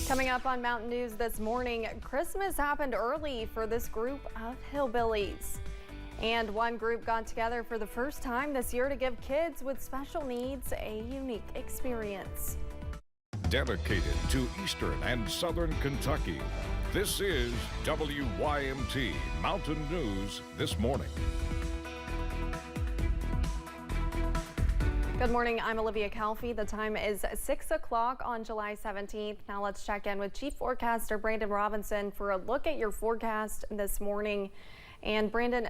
Coming up on Mountain News this morning, Christmas happened early for this group of hillbillies. And one group got together for the first time this year to give kids with special needs a unique experience. Dedicated to Eastern and Southern Kentucky, this is WYMT Mountain News this morning. Good morning, I'm Olivia Calfee. The time is 6 o'clock on July 17th. Now let's check in with Chief Forecaster Brandon Robinson for a look at your forecast this morning. And Brandon,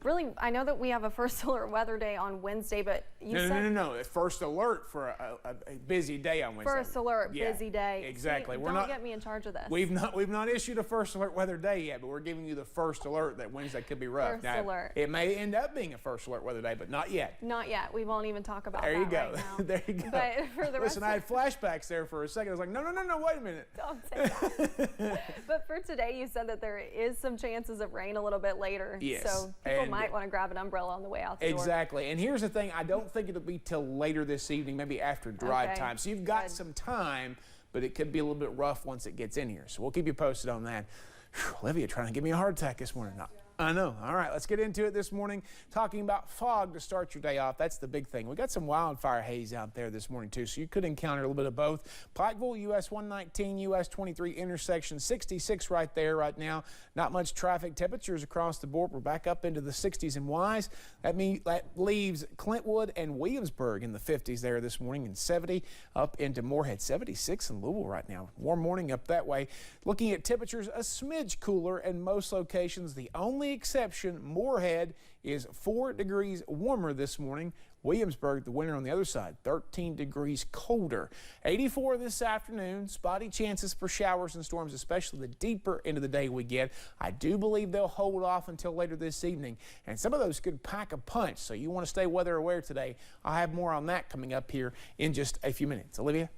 really, I know that we have a first alert weather day on Wednesday, but you said... No. First alert for a busy day on Wednesday. First alert, busy day. Exactly. See, don't get me in charge of this. We've not issued a first alert weather day yet, but we're giving you the first alert that Wednesday could be rough. First alert. It may end up being a first alert weather day, but not yet. Not yet. We won't even talk about that right now. There you go. But for the Listen, I had flashbacks there for a second. I was like, no, wait a minute. Don't say that. But for today, you said that there is some chances of rain a little bit later. Yes. So people might want to grab an umbrella on the way out the door. Exactly. And here's the thing. I don't think it'll be till later this evening, maybe after drive time. So you've got some time, but it could be a little bit rough once it gets in here. So we'll keep you posted on that. Whew, Olivia trying to give me a heart attack this morning. I know. All right, let's get into it this morning. Talking about fog to start your day off. That's the big thing. We got some wildfire haze out there this morning, too, so you could encounter a little bit of both. Pikeville, US 119, US 23 intersection, 66 right there right now. Not much traffic. Temperatures across the board. We're back up into the 60s and Ys. That leaves Clintwood and Williamsburg in the 50s there this morning, and 70 up into Moorhead. 76 in Louisville right now. Warm morning up that way. Looking at temperatures, a smidge cooler in most locations. The only exception, Moorhead, is 4 degrees warmer this morning. Williamsburg, the winner on the other side, 13 degrees colder. 84 this afternoon. Spotty chances for showers and storms, especially the deeper into the day we get. I do believe they'll hold off until later this evening, and some of those could pack a punch, so you want to stay weather aware today. I'll have more on that coming up here in just a few minutes. Olivia?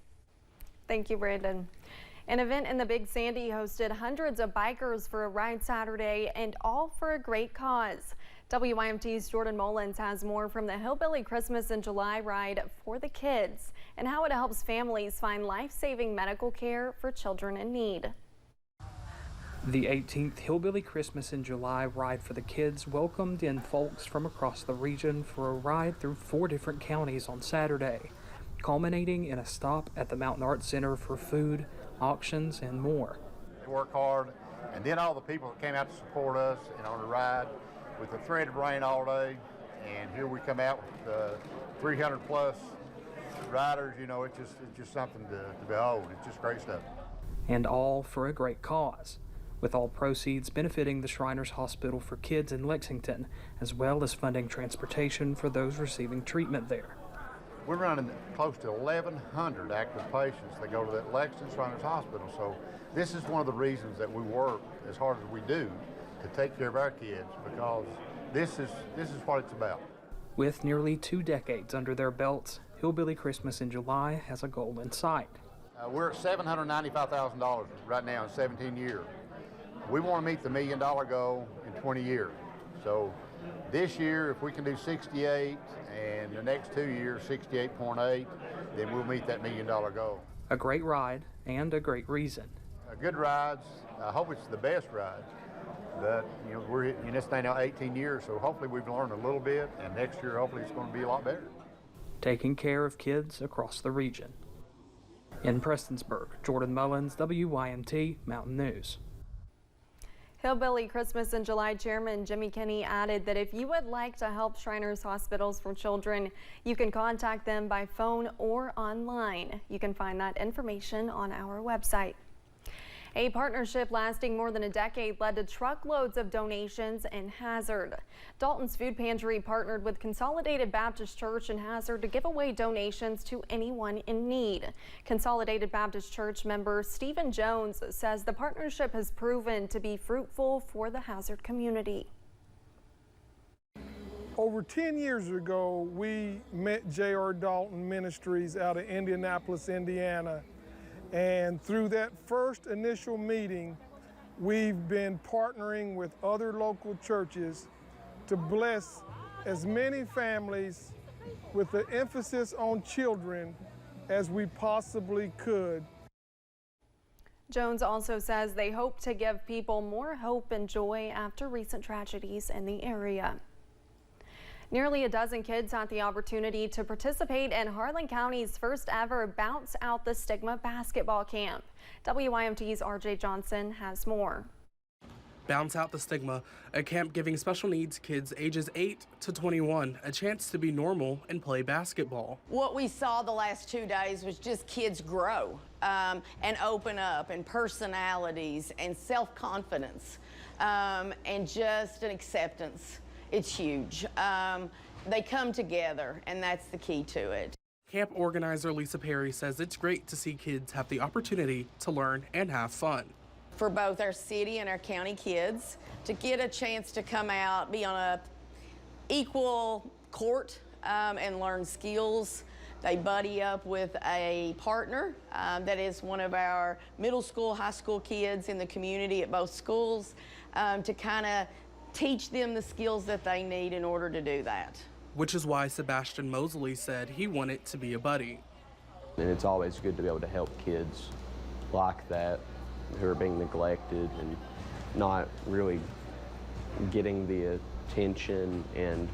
Thank you, Brandon. An event in the Big Sandy hosted hundreds of bikers for a ride Saturday, and all for a great cause. WYMT's Jordan Mullins has more from the Hillbilly Christmas in July ride for the kids and how it helps families find life-saving medical care for children in need. The 18th Hillbilly Christmas in July ride for the kids welcomed in folks from across the region for a ride through 4 different counties on Saturday, culminating in a stop at the Mountain Arts Center for food, auctions, and more. We work hard, and then all the people that came out to support us and on the ride with the threat of rain all day, and here we come out with 300 plus riders. You know, it's just something to behold. It's just great stuff. And all for a great cause, with all proceeds benefiting the Shriners Hospital for Kids in Lexington, as well as funding transportation for those receiving treatment there. We're running close to 1,100 active patients that go to that Lexington Shriners Hospital. So this is one of the reasons that we work as hard as we do to take care of our kids, because this is what it's about. With nearly 2 decades under their belts, Hillbilly Christmas in July has a goal in sight. We're at $795,000 right now in 17 years. We want to meet the $1 million goal in 20 years. So this year, if we can do 68, and the next 2 years, 68.8, then we'll meet that $1 million goal. A great ride and a great reason. Good rides. I hope it's the best ride. But, you know, we're in this thing now 18 years, so hopefully we've learned a little bit, and next year, hopefully it's going to be a lot better. Taking care of kids across the region. In Prestonsburg, Jordan Mullins, WYMT Mountain News. Hillbilly Christmas in July Chairman Jimmy Kinney added that if you would like to help Shriners Hospitals for Children, you can contact them by phone or online. You can find that information on our website. A partnership lasting more than a decade led to truckloads of donations in Hazard. Dalton's Food Pantry partnered with Consolidated Baptist Church in Hazard to give away donations to anyone in need. Consolidated Baptist Church member Stephen Jones says the partnership has proven to be fruitful for the Hazard community. Over 10 years ago, we met J.R. Dalton Ministries out of Indianapolis, Indiana. And through that first initial meeting, we've been partnering with other local churches to bless as many families with the emphasis on children as we possibly could. Jones also says they hope to give people more hope and joy after recent tragedies in the area. Nearly a dozen kids had the opportunity to participate in Harlan County's first ever Bounce Out the Stigma basketball camp. WYMT's RJ Johnson has more. Bounce Out the Stigma, a camp giving special needs kids ages 8 to 21 a chance to be normal and play basketball. What we saw the last 2 days was just kids grow and open up, and personalities and self-confidence and just an acceptance. It's huge. They come together, and that's the key to it. Camp organizer Lisa Perry says it's great to see kids have the opportunity to learn and have fun. For both our city and our county kids to get a chance to come out, be on a equal court and learn skills. They buddy up with a partner that is one of our middle school, high school kids in the community at both schools to kind of teach them the skills that they need in order to do that. Which is why Sebastian Mosley said he wanted to be a buddy. And it's always good to be able to help kids like that who are being neglected and not really getting the attention and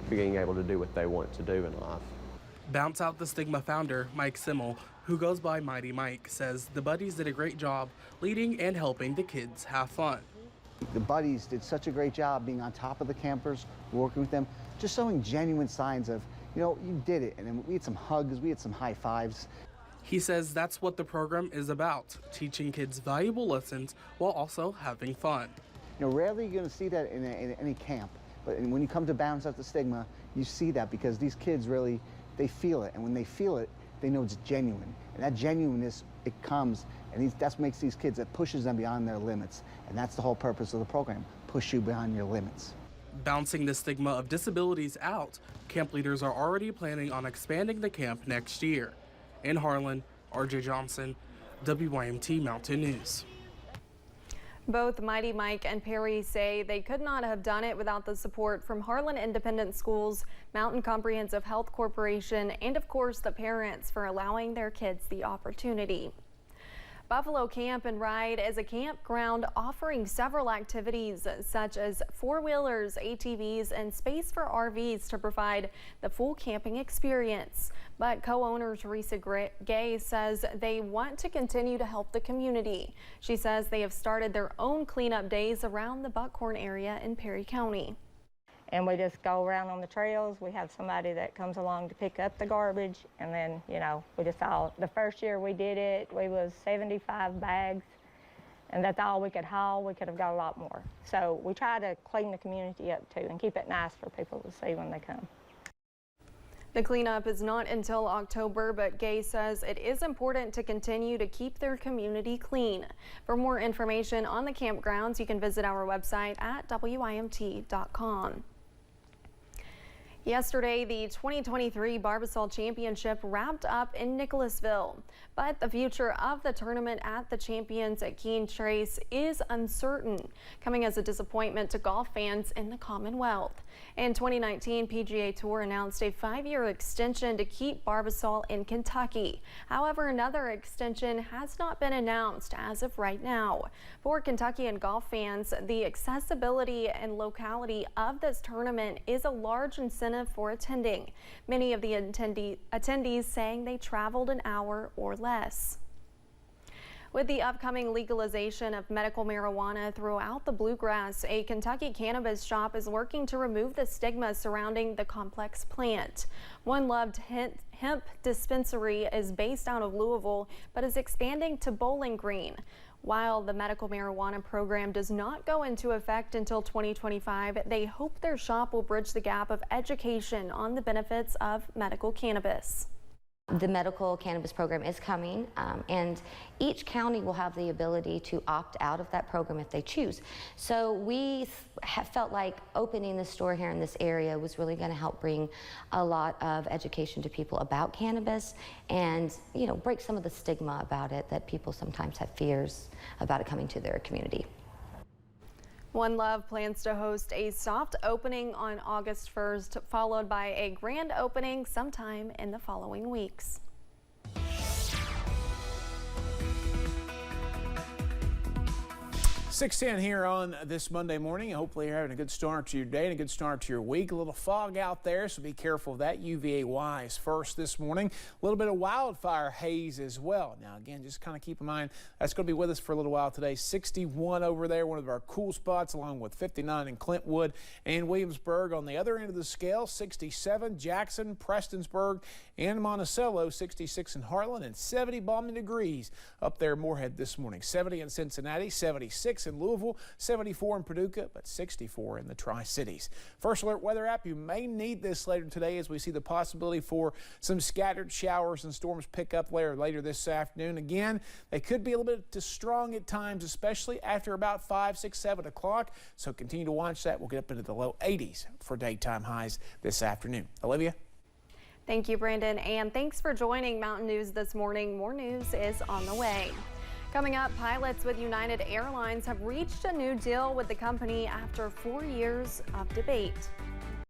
being able to do what they want to do in life. Bounce Out the Stigma founder Mike Simmel, who goes by Mighty Mike, says the buddies did a great job leading and helping the kids have fun. The buddies did such a great job being on top of the campers, working with them, just showing genuine signs of, you know, you did it. And then we had some hugs, we had some high fives. He says that's what the program is about, teaching kids valuable lessons while also having fun. You know, rarely you're going to see that in any camp, but when you come to Bounce Out the Stigma, you see that because these kids really, they feel it. And when they feel it, they know it's genuine. And that genuineness, it comes, and that makes these kids, it pushes them beyond their limits. And that's the whole purpose of the program, push you beyond your limits. Bouncing the stigma of disabilities out, camp leaders are already planning on expanding the camp next year. In Harlan, RJ Johnson, WYMT Mountain News. Both Mighty Mike and Perry say they could not have done it without the support from Harlan Independent Schools, Mountain Comprehensive Health Corporation, and of course the parents for allowing their kids the opportunity. Buffalo Camp and Ride is a campground offering several activities such as four-wheelers, ATVs, and space for RVs to provide the full camping experience. But co-owner Teresa Gay says they want to continue to help the community. She says they have started their own cleanup days around the Buckhorn area in Perry County. And we just go around on the trails. We have somebody that comes along to pick up the garbage, and then, you know, we just all, the first year we did it, we was 75 bags, and that's all we could haul. We could have got a lot more. So we try to clean the community up too and keep it nice for people to see when they come. The cleanup is not until October, but Gay says it is important to continue to keep their community clean. For more information on the campgrounds, you can visit our website at WYMT.com. Yesterday, the 2023 Barbasol Championship wrapped up in Nicholasville, but the future of the tournament at the Champions at Keene Trace is uncertain, coming as a disappointment to golf fans in the Commonwealth. In 2019, PGA Tour announced a 5-year extension to keep Barbasol in Kentucky. However, another extension has not been announced as of right now. For Kentucky and golf fans, the accessibility and locality of this tournament is a large incentive for attending. Many of the attendees saying they traveled an hour or less. With the upcoming legalization of medical marijuana throughout the Bluegrass, a Kentucky cannabis shop is working to remove the stigma surrounding the complex plant. One Loved Hemp Dispensary is based out of Louisville, but is expanding to Bowling Green. While the medical marijuana program does not go into effect until 2025, they hope their shop will bridge the gap of education on the benefits of medical cannabis. The medical cannabis program is coming, and each county will have the ability to opt out of that program if they choose. So we felt like opening the store here in this area was really going to help bring a lot of education to people about cannabis and, you know, break some of the stigma about it that people sometimes have fears about it coming to their community. One Love plans to host a soft opening on August 1st, followed by a grand opening sometime in the following weeks. 6:10 here on this Monday morning. Hopefully you're having a good start to your day and a good start to your week. A little fog out there, so be careful of that. UVA wise first this morning. A little bit of wildfire haze as well. Now again, just kind of keep in mind that's going to be with us for a little while today. 61 over there, one of our cool spots, along with 59 in Clintwood and Williamsburg. On the other end of the scale, 67 Jackson, Prestonsburg, and Monticello, 66 in Harlan, and 70 balmy degrees up there Moorhead this morning. 70 in Cincinnati, 76 in Louisville, 74 in Paducah, but 64 in the Tri-Cities. First Alert weather app, you may need this later today as we see the possibility for some scattered showers and storms pick up later this afternoon. Again, they could be a little bit too strong at times, especially after about 5, 6, 7 o'clock. So continue to watch that. We'll get up into the low 80s for daytime highs this afternoon. Olivia? Thank you, Brandon, and thanks for joining Mountain News this morning. More news is on the way. Coming up, pilots with United Airlines have reached a new deal with the company after 4 years of debate.